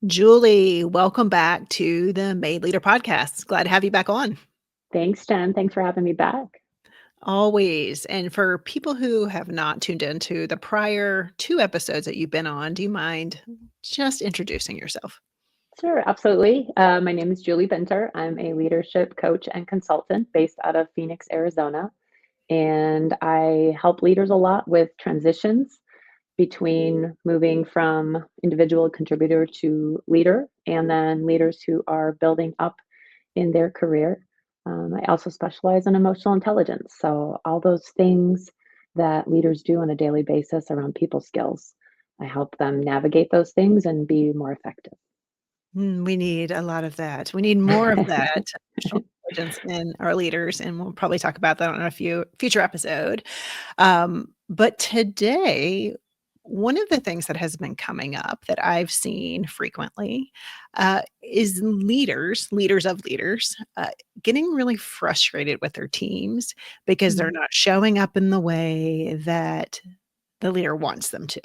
Julie, welcome back to the Made Leader podcast. Glad to have you back on. Thanks, Jen. Thanks for having me back. Always. And for people who have not tuned into the prior two episodes that you've been on, do you mind just introducing yourself? Sure, absolutely. My name is Julie Binter. I'm a leadership coach and consultant based out of Phoenix, Arizona. And I help leaders a lot with transitions between moving from individual contributor to leader, and then leaders who are building up in their career. I also specialize in emotional intelligence. So, all those things that leaders do on a daily basis around people skills, I help them navigate those things and be more effective. We need a lot of that. We need more of that emotional intelligence in our leaders, and we'll probably talk about that on a future episode. But today, one of the things that has been coming up that I've seen frequently is leaders of leaders, getting really frustrated with their teams because they're Mm. not showing up in the way that the leader wants them to.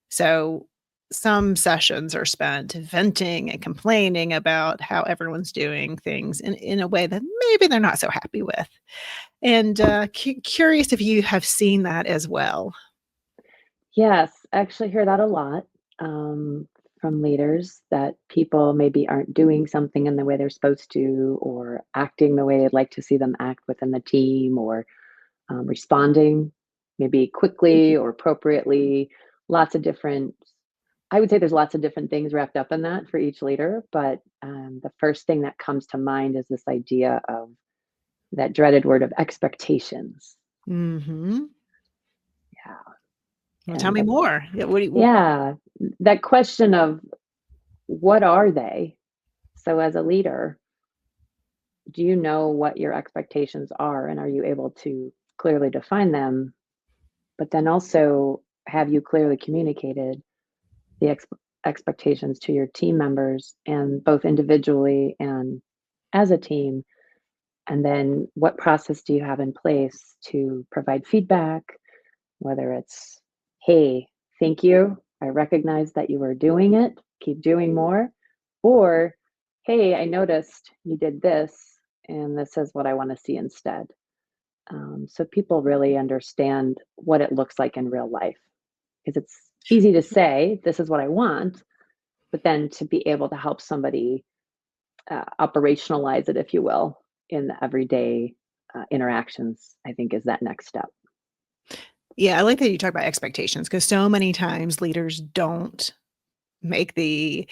So some sessions are spent venting and complaining about how everyone's doing things in a way that maybe they're not so happy with. And curious if you have seen that as well. Yes, I actually hear that a lot um, from leaders that people maybe aren't doing something in the way they're supposed to, or acting the way they'd like to see them act within the team, or responding maybe quickly or appropriately. Lots of different, I would say there's lots of different things wrapped up in that for each leader. But the first thing that comes to mind is this idea of that dreaded word of expectations. Mhm. Yeah. Well, tell And me the, more. Yeah, what do you yeah, that question of what are they? So, as a leader, do you know what your expectations are and are you able to clearly define them? But then also, have you clearly communicated the expectations to your team members and both individually and as a team? And then, what process do you have in place to provide feedback? Whether it's, hey, thank you. I recognize that you were doing it. Keep doing more. Or, hey, I noticed you did this, and this is what I want to see instead. So people really understand what it looks like in real life. Because it's easy to say, this is what I want, but then to be able to help somebody operationalize it, if you will, in the everyday interactions, I think is that next step. Yeah, I like that you talk about expectations because so many times leaders don't make the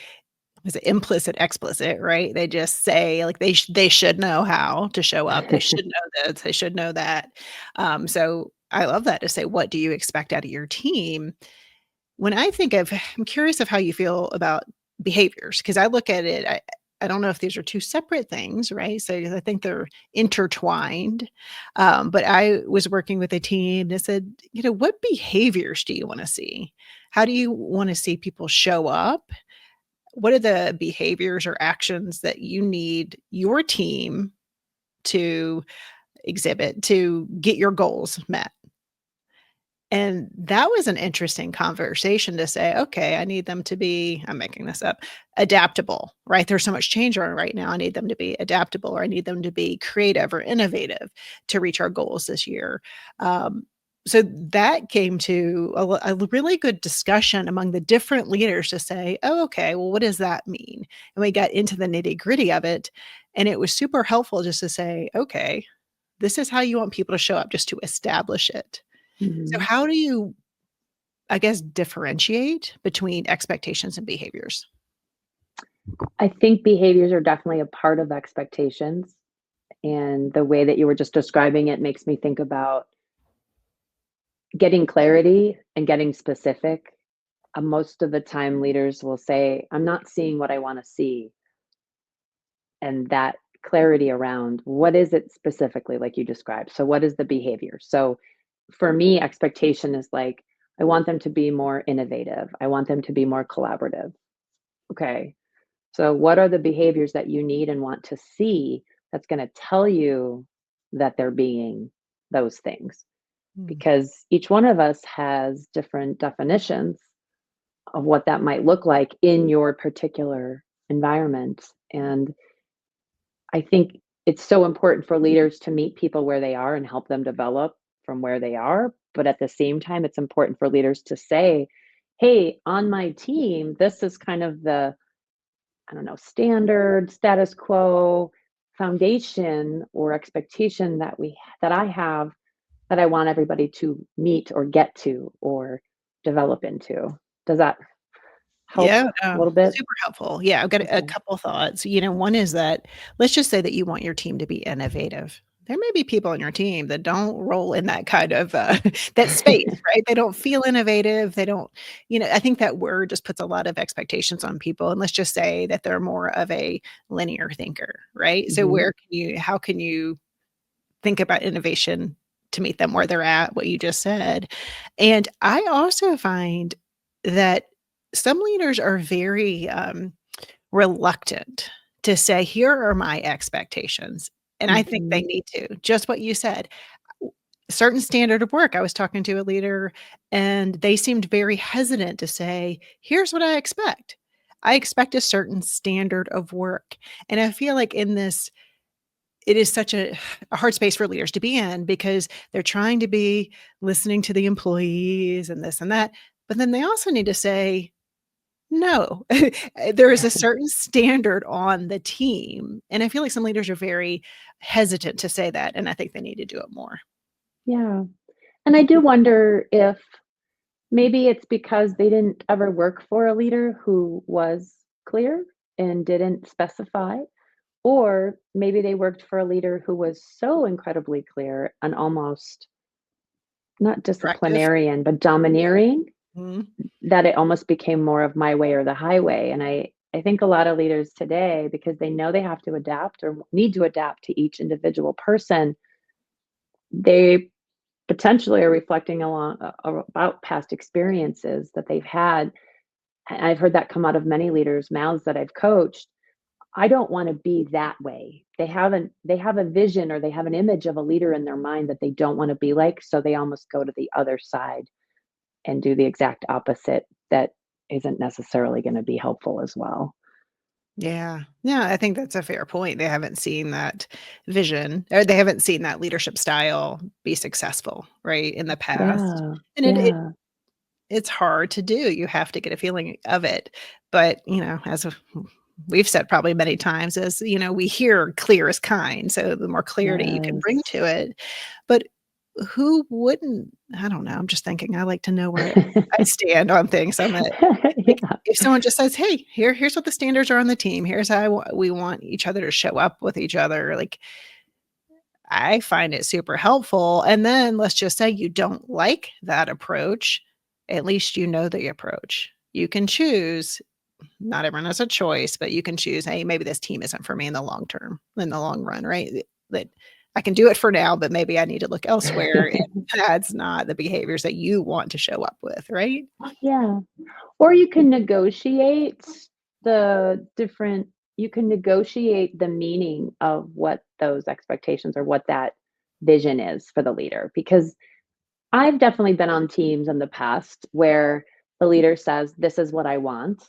is it implicit, explicit, right? They just say, like, they should know how to show up. They should know this. They should know that. So I love that to say, what do you expect out of your team? When I think of I'm curious of how you feel about behaviors because I look at it, I don't know if these are 2 separate things, right? So I think they're intertwined. But I was working with a team that said, "What behaviors do you wanna see? How do you wanna see people show up? What are the behaviors or actions that you need your team to exhibit to get your goals met?" And that was an interesting conversation to say, okay, I need them to be, I'm making this up, adaptable, right? There's so much change on right now. I need them to be adaptable or I need them to be creative or innovative to reach our goals this year. So that came to a really good discussion among the different leaders to say, oh, okay, well, what does that mean? And we got into the nitty gritty of it. And it was super helpful just to say, okay, this is how you want people to show up, just to establish it. So Mhm. how do you, I guess, differentiate between expectations and behaviors? I think behaviors are definitely a part of expectations. And the way that you were just describing it makes me think about getting clarity and getting specific. Most of the time, leaders will say, I'm not seeing what I want to see. And that clarity around what is it specifically, like you described. So, what is the behavior? So, for me, expectation is like, I want them to be more innovative, I want them to be more collaborative. Okay. So, what are the behaviors that you need and want to see that's going to tell you that they're being those things? Mm. Because each one of us has different definitions of what that might look like in your particular environment. And I think it's so important for leaders to meet people where they are and help them develop from where they are. But at the same time, it's important for leaders to say, hey, on my team, this is kind of the, I don't know, standard, status quo, foundation or expectation that I have that I want everybody to meet or get to or develop into. Does that help Yeah, a little bit? super helpful. Yeah, I've got a Okay. couple thoughts. One is that let's just say that you want your team to be innovative. There may be people on your team that don't roll in that kind of that space, right? They don't feel innovative. They don't, I think that word just puts a lot of expectations on people. And let's just say that they're more of a linear thinker, right? So Hmm. how can you think about innovation to meet them where they're at, what you just said. And I also find that some leaders are very reluctant to say, here are my expectations. And I think they Hmm. need to, just what you said. Certain standard of work. I was talking to a leader and they seemed very hesitant to say, here's what I expect. I expect a certain standard of work. And I feel like in this it is such a hard space for leaders to be in because they're trying to be listening to the employees and this and that, but then they also need to say, "No." There is a certain standard on the team, and I feel like some leaders are very hesitant to say that, and I think they need to do it more. Yeah. And I do wonder if maybe it's because they didn't ever work for a leader who was clear and didn't specify, or maybe they worked for a leader who was so incredibly clear and almost not Directive. disciplinarian, but domineering Mhm. that it almost became more of my way or the highway. And I think a lot of leaders today, because they know they have to adapt or need to adapt to each individual person, they potentially are reflecting about past experiences that they've had. And I've heard that come out of many leaders' mouths that I've coached. I don't want to be that way. They have a vision or they have an image of a leader in their mind that they don't want to be like, so they almost go to the other side and do the exact opposite that isn't necessarily going to be helpful as well. Yeah. Yeah, I think that's a fair point. They haven't seen that vision, or they haven't seen that leadership style be successful, right, in the past. Yeah. And it Yeah. it's hard to do, you have to get a feeling of it, but, as we've said probably many times is, we hear clear is kind, so the more clarity you can bring Yes. to it, but who wouldn't I don't know, I'm just thinking, I like to know where I stand on things, like, Yeah. if someone just says, "Hey, here's what the standards are on the team, here's how we want each other to show up with each other," like, I find it super helpful, and then let's just say you don't like that approach, at least you know the approach. You can choose, not everyone has a choice, but you can choose, "Hey, maybe this team isn't for me in the long term, in the long run," right? That I can do it for now, but maybe I need to look elsewhere if that's not the behaviors that you want to show up with, right? Yeah. Or you can negotiate the different you can negotiate the meaning of what those expectations or what that vision is for the leader, because I've definitely been on teams in the past where the leader says, "This is what I want."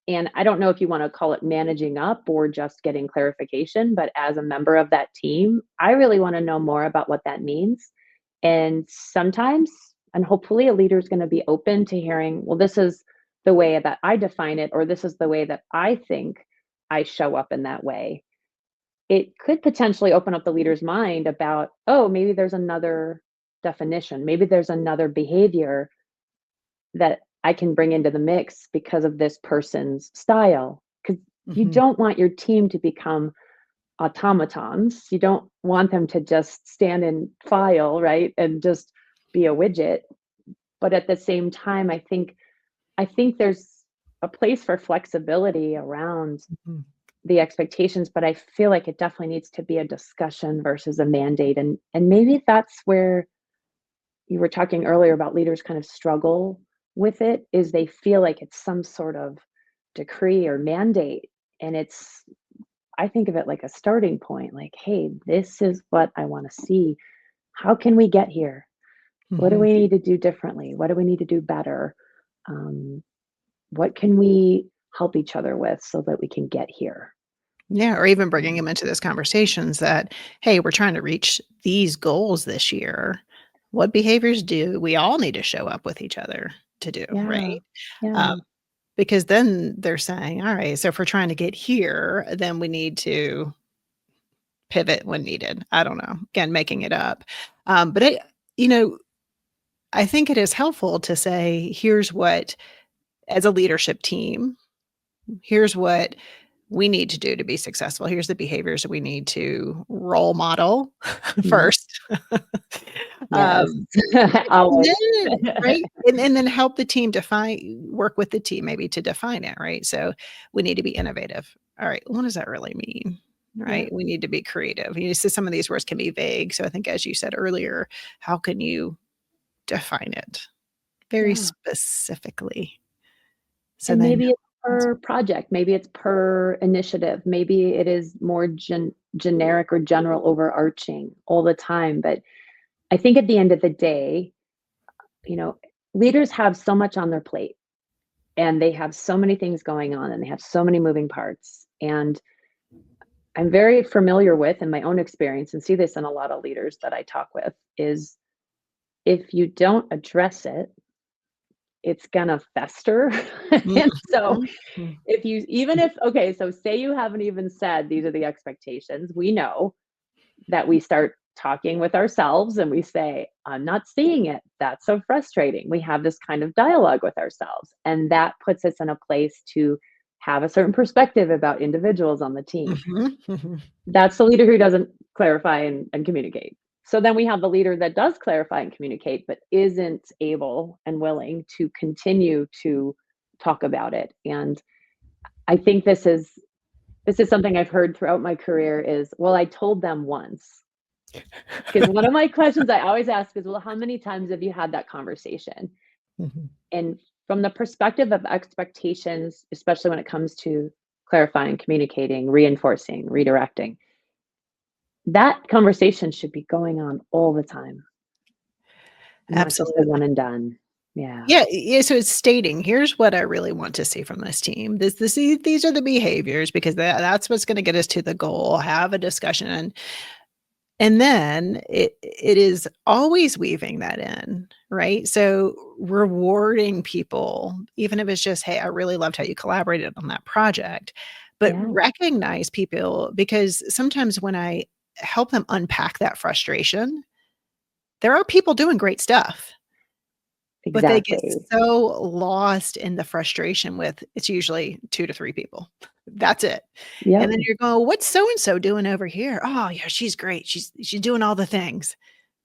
And I don't know if you want to call it managing up or just getting clarification, but as a member of that team, I really want to know more about what that means. And sometimes, and hopefully, a leader is going to be open to hearing, well, this is the way that I define it, or this is the way that I think I show up in that way. It could potentially open up the leader's mind about, oh, maybe there's another definition, maybe there's another behavior that I can bring into the mix because of this person's style. Because you Mhm. don't want your team to become automatons. You don't want them to just stand and file, right? And just be a widget. But at the same time, I think there's a place for flexibility around Mhm. the expectations, but I feel like it definitely needs to be a discussion versus a mandate. And maybe that's where you were talking earlier about leaders kind of struggle with it, is they feel like it's some sort of decree or mandate. And it's, I think of it like a starting point, like, hey, this is what I want to see. How can we get here? What do Mhm. we need to do differently? What do we need to do better? What can we help each other with so that we can get here? Yeah, or even bringing Um, them into those conversations that, "Hey, we're trying to reach these goals this year. What behaviors do we all need to show up with each other to do?" yeah, Right? Um, yeah, because then they're saying, "Alright, so if we're trying to get here, then we need to pivot when needed." I don't know, again, making it up. But you know, I think it is helpful to say, "Here's what as a leadership team, here's what we need to do to be successful. Here's the behaviors that we need to role model mhm, first." yes, Um, and always. then right? And then help the team work with the team maybe to define it, right? So, we need to be innovative. Alright, what does that really mean? Yeah, Right? We need to be creative. You see some of these words can be vague, so I think as you said earlier, how can you define it very yeah. specifically? So And then maybe it's per project, maybe it's per initiative, maybe it is more generic or general overarching all the time. But I think at the end of the day, you know, leaders have so much on their plate and they have so many things going on and they have so many moving parts. And I'm very familiar with in my own experience and see this in a lot of leaders that I talk with is if you don't address it, it's gonna fester. And so Mhm. Mhm. if you even if okay, so say you haven't even said these are the expectations, we know that we start talking with ourselves and we say, I'm not seeing it. That's so frustrating. We have this kind of dialogue with ourselves. And that puts us in a place to have a certain perspective about individuals on the team. Mhm. Mhm. That's the leader who doesn't clarify and communicate. So then we have the leader that does clarify and communicate, but isn't able and willing to continue to talk about it. And I think this is something I've heard throughout my career is, well, I told them once. Because one of my questions I always ask is, well, how many times have you had that conversation? Mhm. And from the perspective of expectations, especially when it comes to clarifying, communicating, reinforcing, redirecting, that conversation should be going on all the time, not just a Absolutely. one and done. Yeah. Yeah, yeah, so it's stating, "Here's what I really want to see from this team. These are the behaviors because that's what's gonna get us to the goal." Have a discussion, and then it is always weaving that in, right? So, rewarding people, even if it's just, "Hey, I really loved how you collaborated on that project," but Yeah. recognize people because sometimes when I help them unpack that frustration, there are people doing great stuff. But they get Exactly. so lost in the frustration with it's usually 2 to 3 people. That's it. And Yep. then you're going, "What's so and so doing over here?" "Oh, yeah, she's great. She's doing all the things."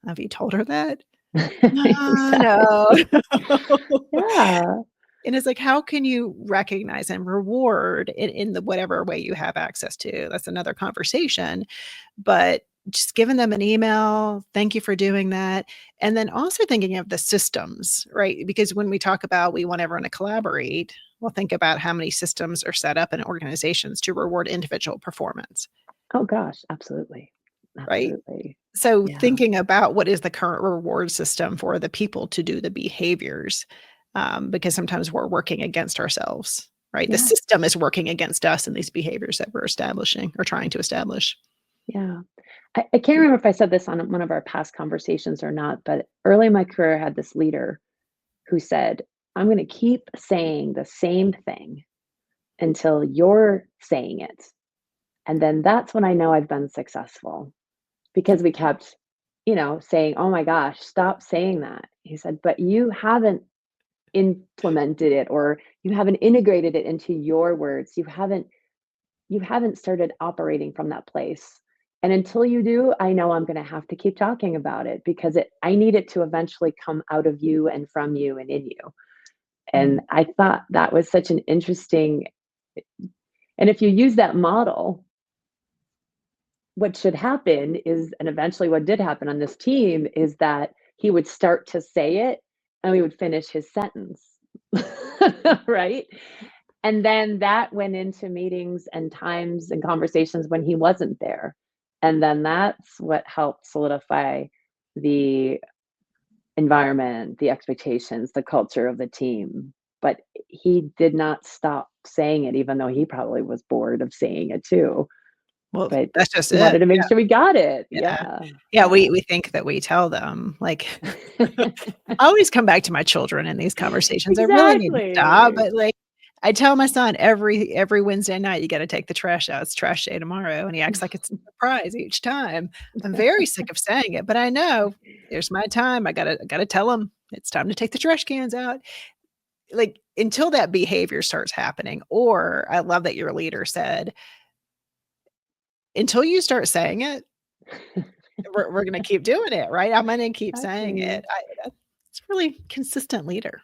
"Have you told her that?" "No, no." Exactly. Yeah. And it's like, how can you recognize and reward in the whatever way you have access to? That's another conversation, but just giving them an email, "Thank you for doing that," and then also thinking of the systems, right? Because when we talk about we want everyone to collaborate, well, think about how many systems are set up in organizations to reward individual performance, Oh gosh, absolutely. right? Absolutely. So Yeah. thinking about what is the current reward system for the people to do the behaviors, because sometimes we're working against ourselves, right? The Yeah. system is working against us in these behaviors that we're establishing or trying to establish. Yeah. I can't remember if I said this on one of our past conversations or not, but early in my career, I had this leader who said, I'm going to keep saying the same thing until you're saying it. And then that's when I know I've been successful because we kept, saying, oh my gosh, stop saying that. He said, but you haven't implemented it or you haven't integrated it into your words. You haven't started operating from that place. And until you do, I know I'm going to have to keep talking about it because I need it to eventually come out of you and from you and in you. And Mm. I thought that was such an interesting, and if you use that model, what should happen is, and eventually what did happen on this team is that he would start to say it and we would finish his sentence. Right. And then that went into meetings and times and conversations when he wasn't there. And then that's what helped solidify the environment, the expectations, the culture of the team. but he did not stop saying it, even though he probably was bored of saying it too. Well, But that's just he wanted it. to make sure we got it. Yeah. Yeah. Yeah, Yeah. we think that we tell them, like I always come back to my children in these conversations. I really need to stop, Exactly. but, like, I tell my son every Wednesday night, "You gotta take the trash out. It's trash day tomorrow," and he acts like it's a surprise each time. I'm very sick of saying it, but I know there's my time. I gotta tell him, "It's time to take the trash cans out." Like, until that behavior starts happening, or I love that your leader said, "Until you start saying it, we're gonna keep doing it, right? I'm gonna keep saying it." Exactly. It's really consistent leader.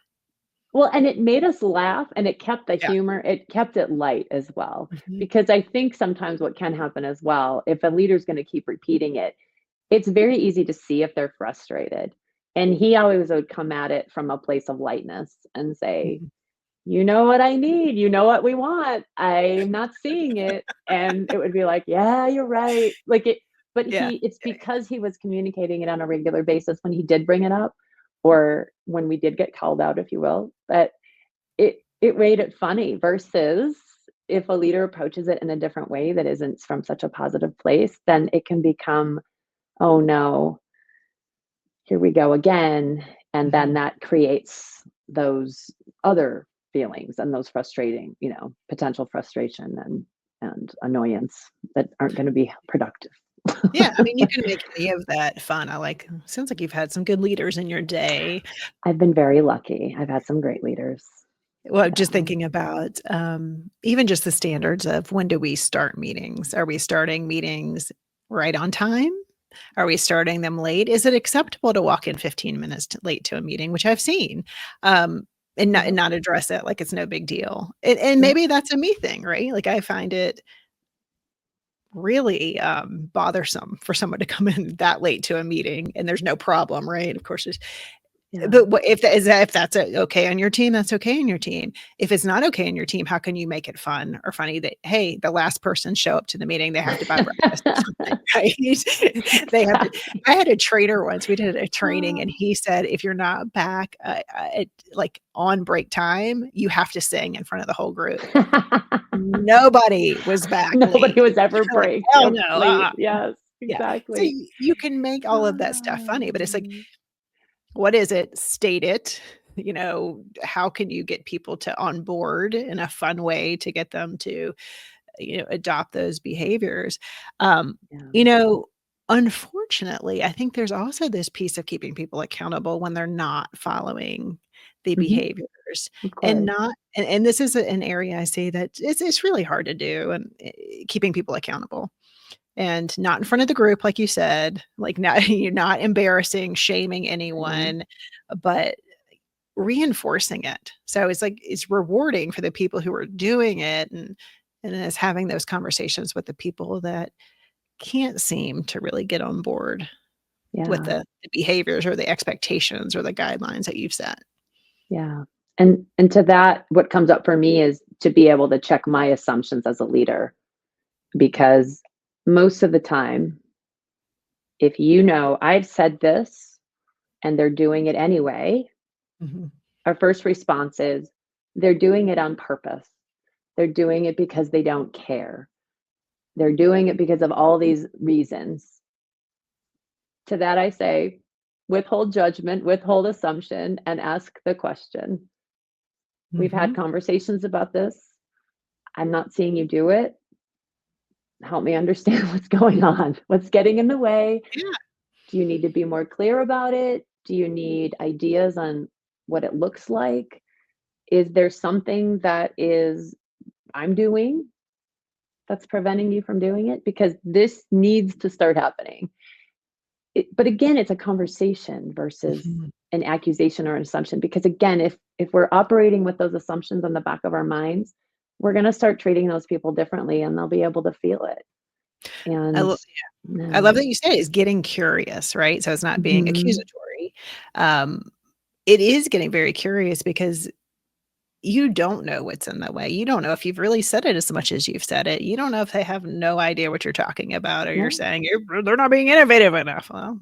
Well, and it made us laugh and it kept the Yeah. humor, it kept it light as well. Mhm. Because I think sometimes what can happen as well, if a leader's going to keep repeating it, it's very easy to see if they're frustrated. And he always would come at it from a place of lightness and say, Mhm. you know what I need, you know what we want. I'm not seeing it. And it would be like, yeah, you're right. Like it, but Yeah. it's Yeah, because he was communicating it on a regular basis when he did bring it up, or when we did get called out, if you will, that it made it funny versus if a leader approaches it in a different way that isn't from such a positive place, then it can become, oh no, here we go again. And then mhm. that creates those other feelings and those frustrating, potential frustration and annoyance that aren't going to be productive. Yeah, I mean, you can make any of that fun. Sounds like you've had some good leaders in your day. I've been very lucky. I've had some great leaders. Well, Yeah. just thinking about, even just the standards of when do we start meetings? Are we starting meetings right on time? Are we starting them late? Is it acceptable to walk in 15 minutes late to a meeting, which I've seen, and Yep. not address it like it's no big deal? And Yep. maybe that's a me thing, right? Like, I find it really, bothersome for someone to come in that late to a meeting, and there's no problem, right? Of course, there's Yeah. but what if that's okay on your team, that's okay on your team. If it's not okay on your team, how can you make it fun or funny that, "Hey, the last person show up to the meeting, they have to buy breakfast," or something, right? They have to Exactly. I had a trainer once, we did a training, and Oh. he said, "If you're not back, at like, on break time, you have to sing in front of the whole group." Nobody was back Nobody late. was ever They're like, break "Hell yep, no, late, yes, Yeah. So exactly. you can make all of that stuff funny, but it's like, Um, what is it? State it. How can you get people to on board in a fun way to get them to, adopt those behaviors? Um, yeah. you know, unfortunately, I think there's also this piece of keeping people accountable when they're not following the Mhm, behaviors of and course. not and this is an area I see that it's really hard to do and keeping people accountable and not in front of the group, like you said, like, not you're not embarrassing, shaming Yeah, anyone, but reinforcing it. So it's like it's rewarding for the people who are doing it and then it's having those conversations with the people that can't seem to really get on board with yeah, the behaviors or the expectations or the guidelines that you've set. yeah. And to that, what comes up for me is to be able to check my assumptions as a leader, because most of the time, if I've said this and they're doing it anyway, Mhm. our first response is, they're doing it on purpose. They're doing it because they don't care. They're doing it because of all these reasons. To that I say, withhold judgment, withhold assumption, and ask the question. We've had Mhm. conversations about this. I'm not seeing you do it. Help me understand what's going on. What's getting in the way? Yeah. Do you need to be more clear about it? Do you need ideas on what it looks like? Is there something that is I'm doing that's preventing you from doing it? Because this needs to start happening. But again, it's a conversation versus Mhm. an accusation or an assumption. Because again, if we're operating with those assumptions on the back of our minds, we're going to start treating those people differently, and they'll be able to feel it. I And lo I love no, that you said it's getting curious, right? So it's not being mhm, accusatory. Um, it is getting very curious because you don't know what's in the way. You don't know if you've really said it as much as you've said it. You don't know if they have no idea what you're talking about or you're no, saying they're not being innovative enough. Well,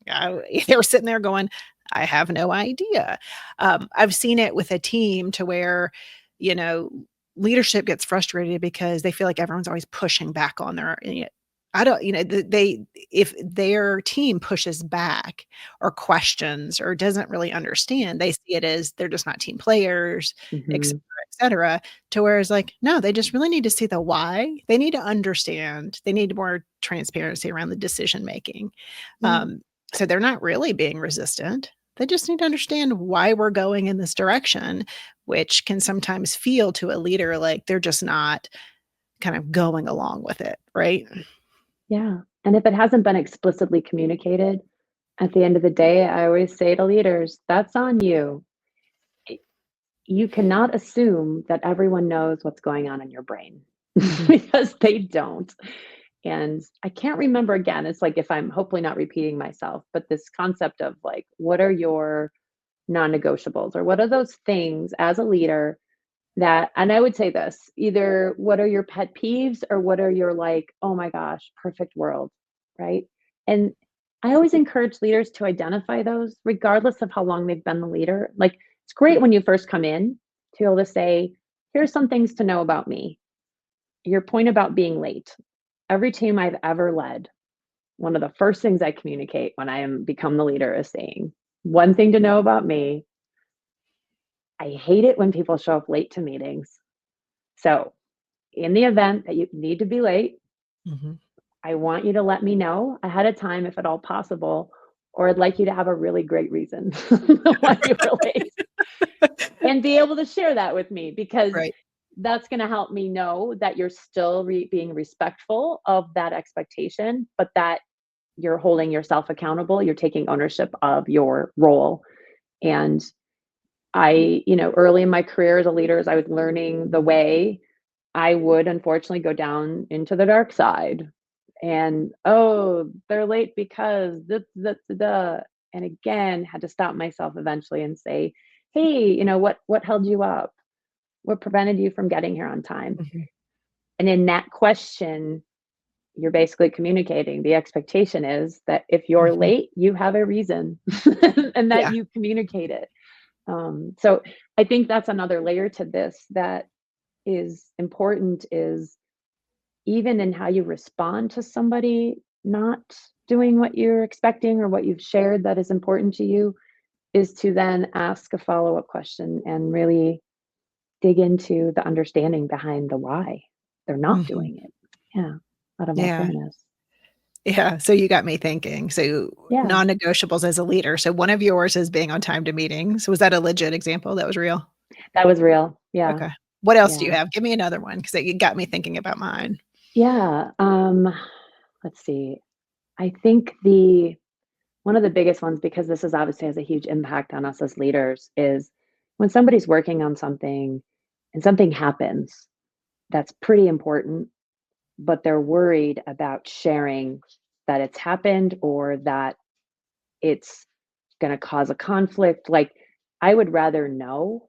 yeah, they were sitting there going, I have no idea. I've seen it with a team to where, you know, leadership gets frustrated because they feel like everyone's always pushing back on their, I don't, they, if their team pushes back or questions or doesn't really understand, they see it as they're just not team players, Hmm. et cetera, to where it's like, no, they just really need to see the why. They need to understand. They need more transparency around the decision making. Yeah. Um, so they're not really being resistant. They just need to understand why we're going in this direction, which can sometimes feel to a leader like they're just not kind of going along with it, right? Yeah. And if it hasn't been explicitly communicated, at the end of the day, I always say to leaders, that's on you. You cannot assume that everyone knows what's going on in your brain Mhm. because they don't. And I can't remember again, it's like if I'm hopefully not repeating myself, but this concept of like, what are your non negotiables or what are those things as a leader that, and I would say this either what are your pet peeves or what are your like, oh my gosh, perfect world, right? And I always encourage leaders to identify those regardless of how long they've been the leader. Like it's great when you first come in to be able to say, here's some things to know about me. Your point about being late. Every team I've ever led, one of the first things I communicate when I am become the leader is saying, one thing to know about me, I hate it when people show up late to meetings. So in the event that you need to be late, Mhm. I want you to let me know ahead of time if at all possible, or I'd like you to have a really great reason why you were late and be able to share that with me because Right. that's going to help me know that you're still being respectful of that expectation, but that you're holding yourself accountable. You're taking ownership of your role. And early in my career as a leader, as I was learning the way, I would unfortunately go down into the dark side. And oh, they're late because and again had to stop myself eventually and say, hey, what held you up? What prevented you from getting here on time? Mhm. And in that question, you're basically communicating. The expectation is that if you're Mhm. late, you have a reason and that Yeah. you communicate it. So I think that's another layer to this that is important is even in how you respond to somebody not doing what you're expecting or what you've shared that is important to you is to then ask a follow-up question and really dig into the understanding behind the why they're not Mhm. doing it. Yeah, out of all Yeah. fairness. Yeah. So you got me thinking. So Yeah, non-negotiables as a leader. So one of yours is being on time to meetings. Was that a legit example that was real? that was real. Yeah, Okay. What else do yeah, you have? Give me another one because it got me thinking about mine. yeah. Let's see. I think the one of the biggest ones, because this is obviously has a huge impact on us as leaders, is when somebody's working on something and something happens that's pretty important, but they're worried about sharing that it's happened or that it's going to cause a conflict. Like, I would rather know.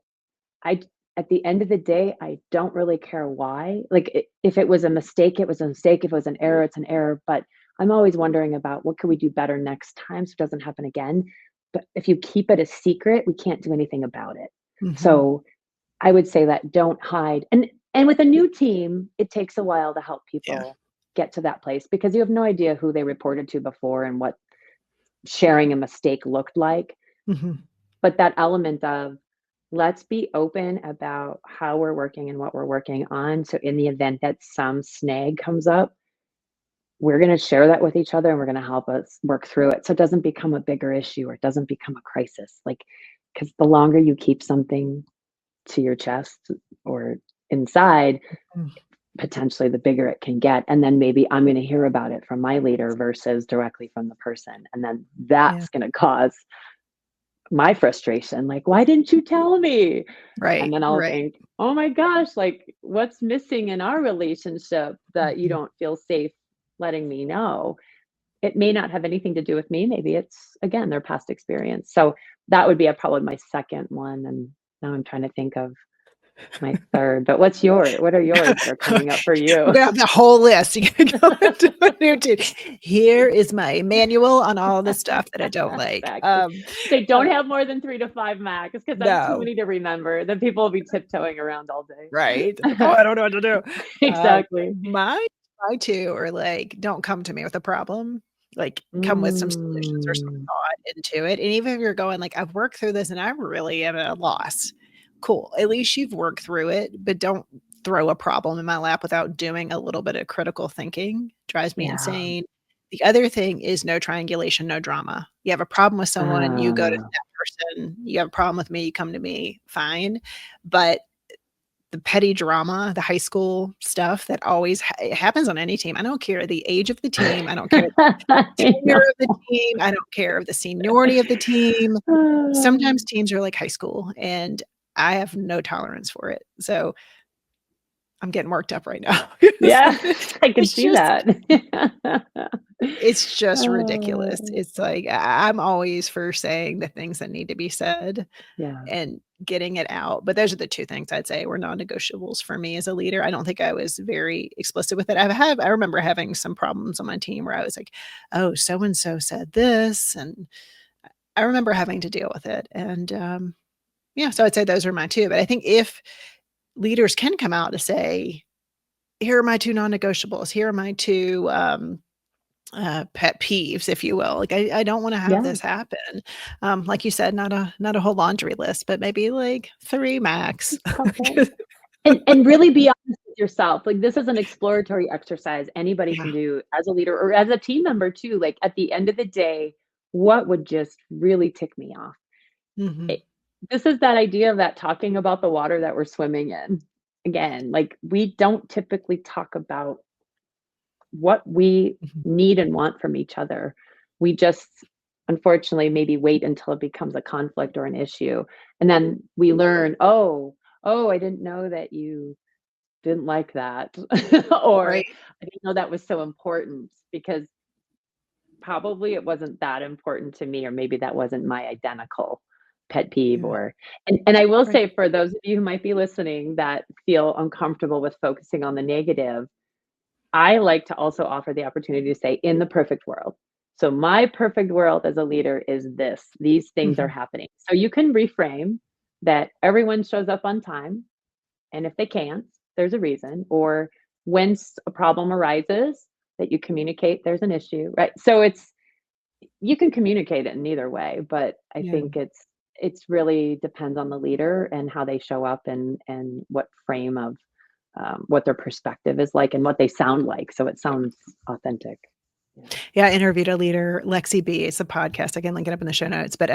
I At the end of the day, I don't really care why. Like if it was a mistake, it was a mistake. If it was an error, it's an error. But I'm always wondering about what could we do better next time so it doesn't happen again. But if you keep it a secret, we can't do anything about it. Mhm. So I would say that don't hide. And with a new team, it takes a while to help Yeah. people get to that place because you have no idea who they reported to before and what sharing a mistake looked like. Mhm. But that element of let's be open about how we're working and what we're working on. So in the event that some snag comes up, we're going to share that with each other and we're going to help us work through it. So it doesn't become a bigger issue or it doesn't become a crisis. Like, because the longer you keep something to your chest or inside, Mm. potentially the bigger it can get. And then maybe I'm going to hear about it from my leader versus directly from the person. And then Yeah. that's going to cause my frustration. Like, why didn't you tell me? And Right. then I'll Right. think, oh my gosh, like what's missing in our relationship that you Mhm. don't feel safe letting me know? It may not have anything to do with me. Maybe it's again their past experience. So that would be probably my second one. And now I'm trying to think of. my third. But what are yours that are coming up for We're you? gonna have the whole list. You can go into a new team. Here is my manual on all the stuff that I don't like. Exactly. Say don't Uh, have more than 3 to 5 max, because that's too no, many to remember. Then people will be tiptoeing around all right? Like, oh, day. I don't know what to do. Um, Exactly. my my 2 are like, don't come to me with a problem. Like, come with some solutions or some Mm, thought into it. And even if you're going like, I've worked through this and I really am at a loss. Cool. At least you've worked through it, but don't throw a problem in my lap without doing a little bit of critical thinking. Drives me yeah. insane. The other thing is no triangulation, no drama. You have a problem with someone, you go to Uh, that person. You have a problem with me, you come to me, fine. But the petty drama, the high school stuff that always it happens on any team. I don't care the age of the team. I don't care the I tenure know. of the team. I don't care of the seniority of the team. Sometimes teams are like high school, and I have no tolerance for it. So I'm getting worked up right now. Yeah, I can It's see just that. it's just ridiculous. Uh, It's like I'm always for saying the things that need to be said yeah. and getting it out. But those are the 2 things I'd say were non-negotiables for me as a leader. I don't think I was very explicit with it. I remember having some problems on my team where I was like, "Oh, so and so said this," and I remember having to deal with it. And yeah, so I'd say those are my 2. But I think if leaders can come out to say, "Here are my 2 non-negotiables. Here are my 2 pet peeves, if you will. Like, I don't wanna have Yeah. this happen. Like you said, not a whole laundry list, but maybe like 3 max. Couple. And really be honest with yourself. Like, this is an exploratory exercise anybody Yeah. can do as a leader or as a team member too. Like, at the end of the day, what would just really tick me off? Mhm. It This is that idea of that talking about the water that we're swimming in. Again, like, we don't typically talk about what we Mhm. need and want from each other. We just, unfortunately, maybe wait until it becomes a conflict or an issue, and then we learn, "Oh, I didn't know that you didn't like that," or, Right. "I didn't know that was so important," because probably it wasn't that important to me, or maybe that wasn't my identical pet peeve. Yeah. Or and I will Right. say, for those of you who might be listening that feel uncomfortable with focusing on the negative, I like to also offer the opportunity to say, in the perfect world. So my perfect world as a leader is this. These things are Mhm. happening. So you can reframe that everyone shows up on time. And if they can't, there's a reason. Or when a problem arises, that you communicate there's an issue, right? So you can communicate it in either way, but I Yeah. think it's really depends on the leader and how they show up, and what frame of what their perspective is like and what they sound like, so it sounds authentic. Yeah. Yeah, I interviewed a leader, Lexi B. It's a podcast. I can link it up in the show notes. But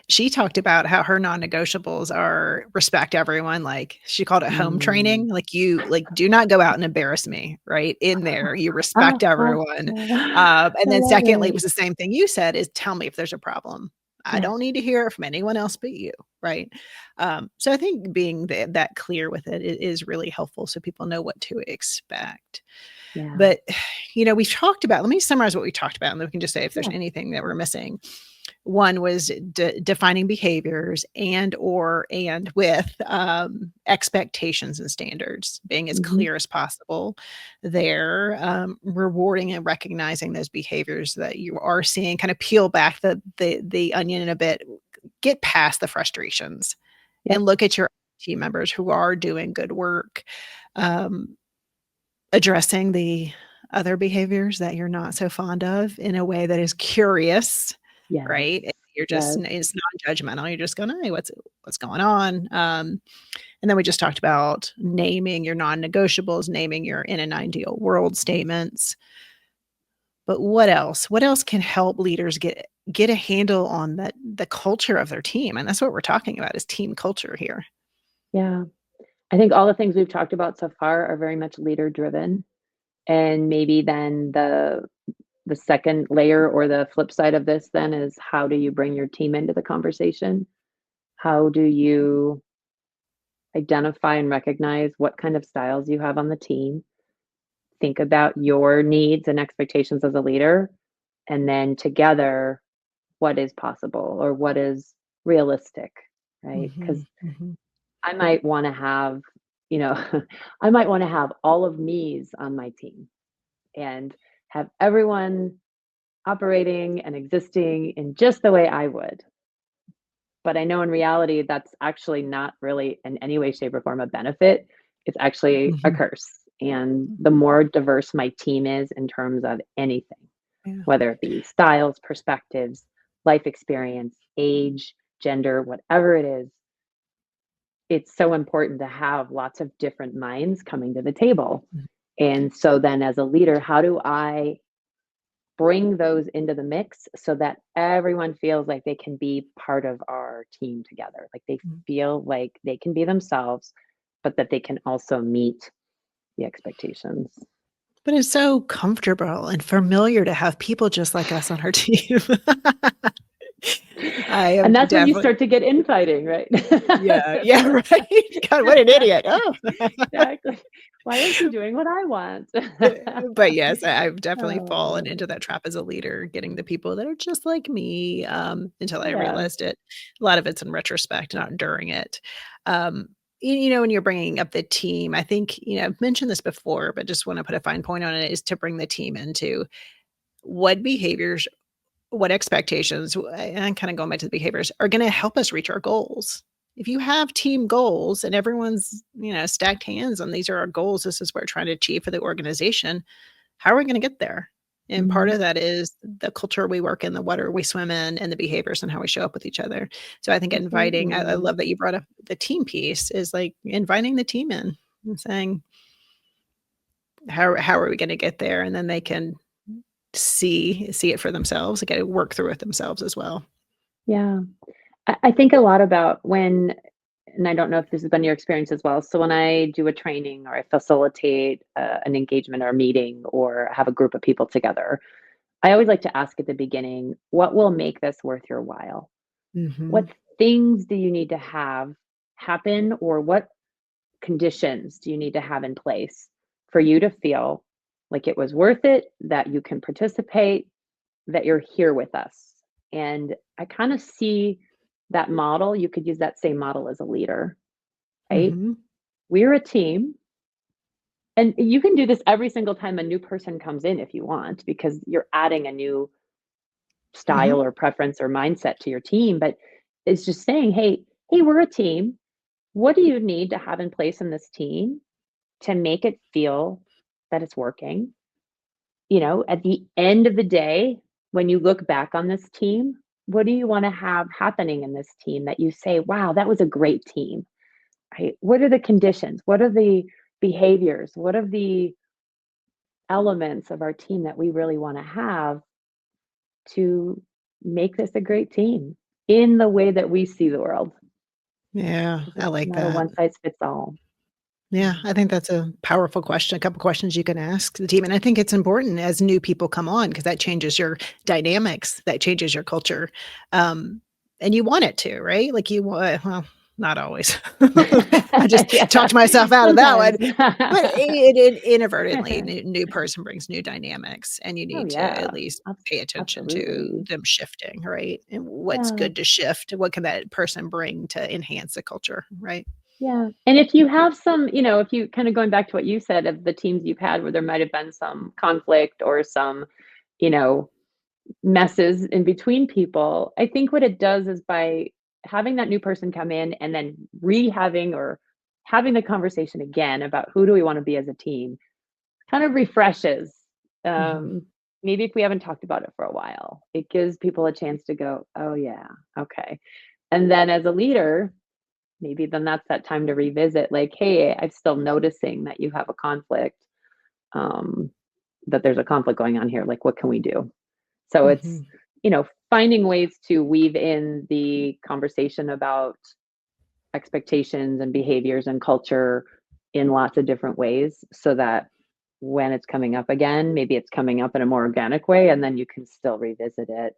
she talked about how her non-negotiables are respect everyone. Like she called it home Mm. training. Like you like do not go out and embarrass me, right? In there, you respect everyone. I And then love secondly, it. was the same thing you said is tell me if there's a problem. I Yeah, don't need to hear it from anyone else but you, right? So I think being that clear with it is really helpful so people know what to expect. yeah, But, we've talked about let me summarize what we talked about, and then we can just say if there's yeah, anything that we're missing. One was defining behaviors and with expectations and standards, being as mhm, clear as possible there, rewarding and recognizing those behaviors that you are seeing, kind of peel back the onion a bit, get past the frustrations yep, and look at your team members who are doing good work. Um, Addressing the other behaviors that you're not so fond of in a way that is curious, yes, right? You're just yes, it's non-judgmental. You're just going, "Hey, what's going on?" And then we just talked about naming your non-negotiables, naming your in an ideal world statements. But what else? What else can help leaders get a handle on the culture of their team? And that's what we're talking about is team culture here. yeah. I think all the things we've talked about so far are very much leader driven, and maybe then the second layer or the flip side of this then is, how do you bring your team into the conversation? How do you identify and recognize what kind of styles you have on the team? Think about your needs and expectations as a leader, and then together, what is possible or what is realistic, right? Because Mhm, mhm. I might want to have, you know, I might want to have all of me's on my team and have everyone operating and existing in just the way I would. But I know in reality, that's actually not really in any way, shape, or form a benefit. It's actually a Mhm. curse. And the more diverse my team is in terms of anything, Yeah. whether it be styles, perspectives, life experience, age, gender, whatever it is, it's so important to have lots of different minds coming to the table. Mhm. And so then as a leader, how do I bring those into the mix so that everyone feels like they can be part of our team together? Like they Mhm. feel like they can be themselves, but that they can also meet the expectations. But it's so comfortable and familiar to have people just like us on our team. I And am that's when you definitely start to get infighting, right? yeah, yeah, right? God, what an idiot. Oh. Exactly. Why isn't she doing what I want? But yes, I've definitely fallen Oh, into that trap as a leader, getting the people that are just like me, until I yeah. realized it. A lot of it's in retrospect, not during it. Um, you know, when you're bringing up the team, I think, you know, I've mentioned this before, but just want to put a fine point on it is to bring the team into what behaviors, what expectations, and I'm kind of going back to the behaviors, are going to help us reach our goals. If you have team goals and everyone's, you know, stacked hands on these are our goals, this is what we're trying to achieve for the organization, how are we gonna get there? And part Mhm. of that is the culture we work in, the water we swim in, and the behaviors and how we show up with each other. So I think inviting I Absolutely. love that you brought up the team piece is like inviting the team in and saying, how are we gonna get there? And then they can see it for themselves, get to work through it themselves as well. Yeah. I think a lot about when, and I don't know if this has been your experience as well. So when I do a training or I facilitate an engagement or a meeting or have a group of people together, I always like to ask at the beginning, what will make this worth your while? What Mhm. things do you need to have happen, or what conditions do you need to have in place for you to feel like it was worth it, that you can participate, that you're here with us? And I kind of see that model. You could use that same model as a leader, right? Mhm. We're a team. And you can do this every single time a new person comes in if you want, because you're adding a new style Mhm. or preference or mindset to your team. But it's just saying, hey, we're a team. What do you need to have in place in this team to make it feel that it's working? You know, at the end of the day, when you look back on this team, what do you want to have happening in this team that you say, wow, that was a great team? Right? What are the conditions? What are the behaviors? What are the elements of our team that we really want to have to make this a great team in the way that we see the world? Yeah, Because I it's like not a that. one size fits all. Yeah, I think that's a powerful question, a couple questions you can ask the team, and I think it's important as new people come on because that changes your dynamics, that changes your culture, um, and you want it to, right? Like, you want well, not always. I just Yeah, talked myself out of that sometimes. one, but it inadvertently, new person brings new dynamics, and you Oh, need to at yeah. least Abs pay attention to absolutely. them shifting, right? And what's Yeah, good to shift? What can that person bring to enhance the culture, right? yeah. And if you have some, if you kinda going back to what you said of the teams you've had where there might have been some conflict or some, you know, messes in between people, I think what it does is by having that new person come in and then re-having or having the conversation again about who do we wanna be as a team, kind of refreshes. Mhm. Um, Maybe if we haven't talked about it for a while, it gives people a chance to go, "Oh, yeah, okay." And then as a leader, maybe then that's that time to revisit, like, "Hey, I'm still noticing that you have a conflict, um, that there's a conflict going on here. Like, what can we do?" So it's, Mhm. finding ways to weave in the conversation about expectations and behaviors and culture in lots of different ways so that when it's coming up again, maybe it's coming up in a more organic way, and then you can still revisit it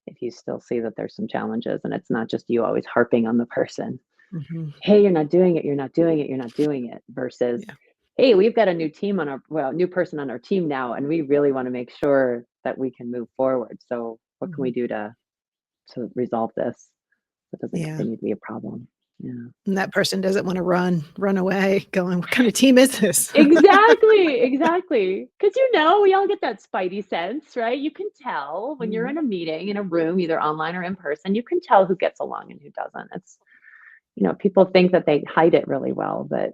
if you still see that there's some challenges and it's not just you always harping on the person. Mhm. Hey, you're not doing it, you're not doing it, you're not doing it, versus, Yeah. hey, we've got a new team on our well, new person on our team now, and we really want to make sure that we can move forward. So what can we Mhm. do to resolve this so it doesn't Yeah. continue to be a problem? Yeah. And that person doesn't wanna run away going, "What kind of team is this?" Exactly, exactly. Because we all get that spidey sense, right? You can tell when you're in Mhm. a meeting, in a room, either online or in person, you can tell who gets along and who doesn't. People think that they hide it really well, but,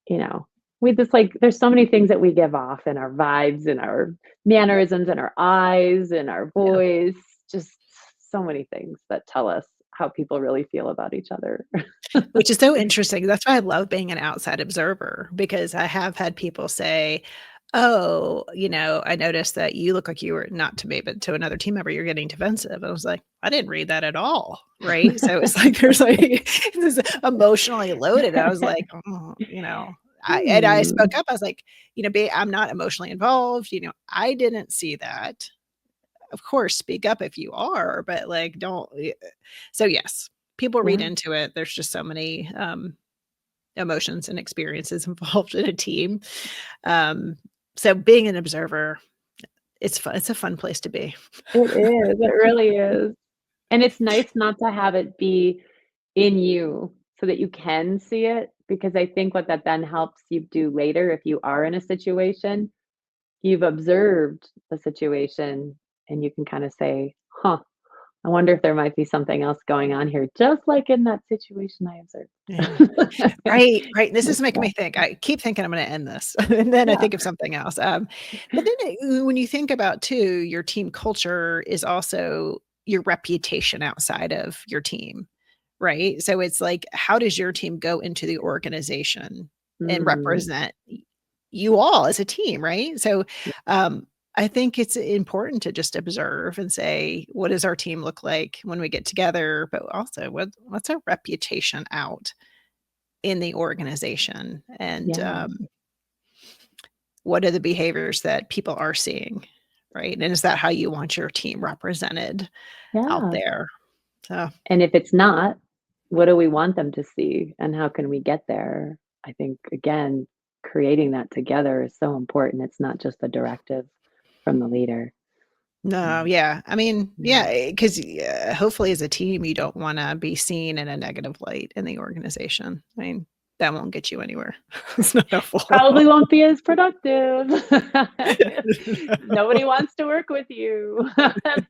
you know, we just like there's so many things that we give off in our vibes and our mannerisms and our eyes and our Yeah. voice, just so many things that tell us how people really feel about each other. Which is so interesting. That's why I love being an outside observer because I have had people say, "Oh, I noticed that you look like you were not to me, but to another team member, you're getting defensive." I was like, "I didn't read that at all." Right? So it's like there's like this emotionally loaded. I was like, "Oh," I spoke Hmm. up. I was like, I'm not emotionally involved. I didn't see that. Of course, speak up if you are, but like don't so yes, people read Yeah, into it. There's just so many emotions and experiences involved in a team. Um, so being an observer, it's fun. It's a fun place to be. it is. It really is. And it's nice not to have it be in you so that you can see it, because I think what that then helps you do later if you are in a situation, you've observed the situation and you can kinda say, "Huh, I wonder if there might be something else going on here, just like in that situation I Yeah. observed." Right, right. This is It's making me think. I keep thinking I'm gonna end this, and then I yeah, think of something else. But then when you think about too, your team culture is also your reputation outside of your team, right? So it's like, how does your team go into the organization and mhm, represent you all as a team, right? So, um, I think it's important to just observe and say, what does our team look like when we get together? But also, what's our reputation out in the organization? And yeah, what are the behaviors that people are seeing, right? And is that how you want your team represented out yeah. there? So, And if it's not, what do we want them to see and how can we get there? I think, again, creating that together is so important. It's not just a directive from the leader. no, Um, yeah. I mean, yeah. yeah, because hopefully as a team, you don't want to be seen in a negative light in the organization. I mean, that won't get you anywhere. It's not helpful. Probably won't be as productive. Nobody wants to work with you.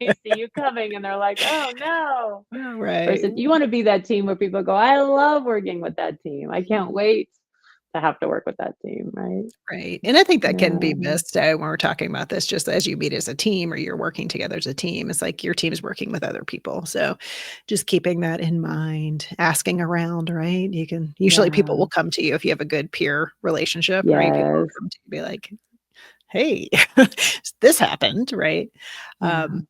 They see you coming and they're like, "Oh, no." Right. Versus you wanna be that team where people go, "I love working with that team. I can't wait to have to work with that team," right? Right, and I think that can be Yeah, missed, when we're talking about this, just as you meet as a team or you're working together as a team, it's like your team is working with other people, so just keeping that in mind, asking around, right? You can usually people yeah, will come to you if you have a good peer relationship, right? People will yes, come to you and be like, "Hey, this happened," right? yeah. Um,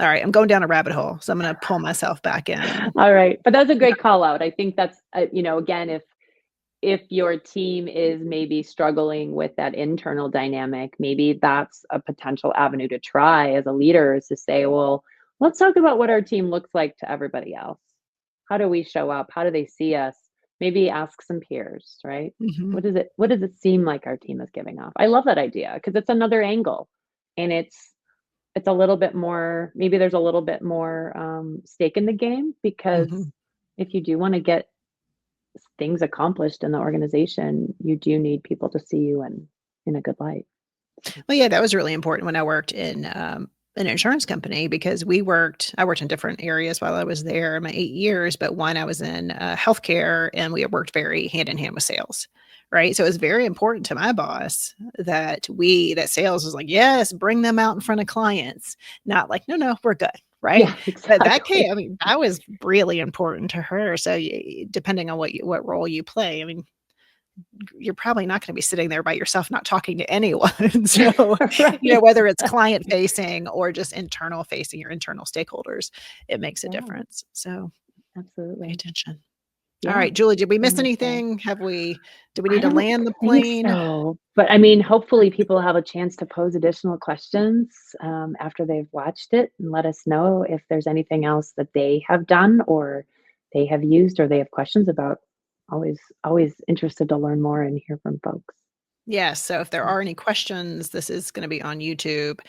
alright, I'm going down a rabbit hole, so I'm gonna pull myself back in. All right, but that's a great call out. I think that's, again, if your team is maybe struggling with that internal dynamic, maybe that's a potential avenue to try as a leader is to say, well, let's talk about what our team looks like to everybody else. How do we show up? How do they see us? Maybe ask some peers, right? Mhm, What does it seem like our team is giving off? I love that idea because it's another angle and it's a little bit more, maybe there's a little bit more stake in the game because mhm. if you do want to get things accomplished in the organization, you do need people to see you in a good light. So, Well, yeah, that was really important when I worked in, an insurance company because I worked in different areas while I was there in my 8 years, but one, I was in, healthcare, and we had worked very hand in hand with sales, right? So, it was very important to my boss that sales was like, "Yes, bring them out in front of clients," not like, "No, no, we're good," right? yeah, But that came exactly. I mean, that was really important to her, so, depending on what role you play, I mean, you're probably not gonna be sitting there by yourself not talking to anyone. So, Right. whether it's client facing or just internal facing your internal stakeholders, it makes a Yeah, difference. So, pay absolutely. attention. Yeah, Alright, Julie, did we miss bring it there. anything? Do we I need to don't land the think plane? so, but I mean, hopefully people have a chance to pose additional questions after they've watched it and let us know if there's anything else that they have done or they have used or they have questions about. Always interested to learn more and hear from folks. Yes, so if there So, are any questions, this is gonna be on YouTube.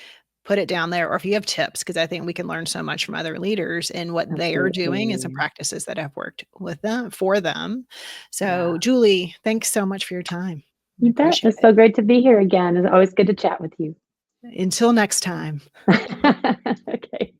put it down there, or if you have tips, because I think we can learn so much from other leaders and what they are doing and some Absolutely. practices that have worked with them for them. So, Yeah. Julie, thanks so much for your time. I You bet. appreciate It's it. so great to be here again. It's always good to chat with you. Until next time. Okay.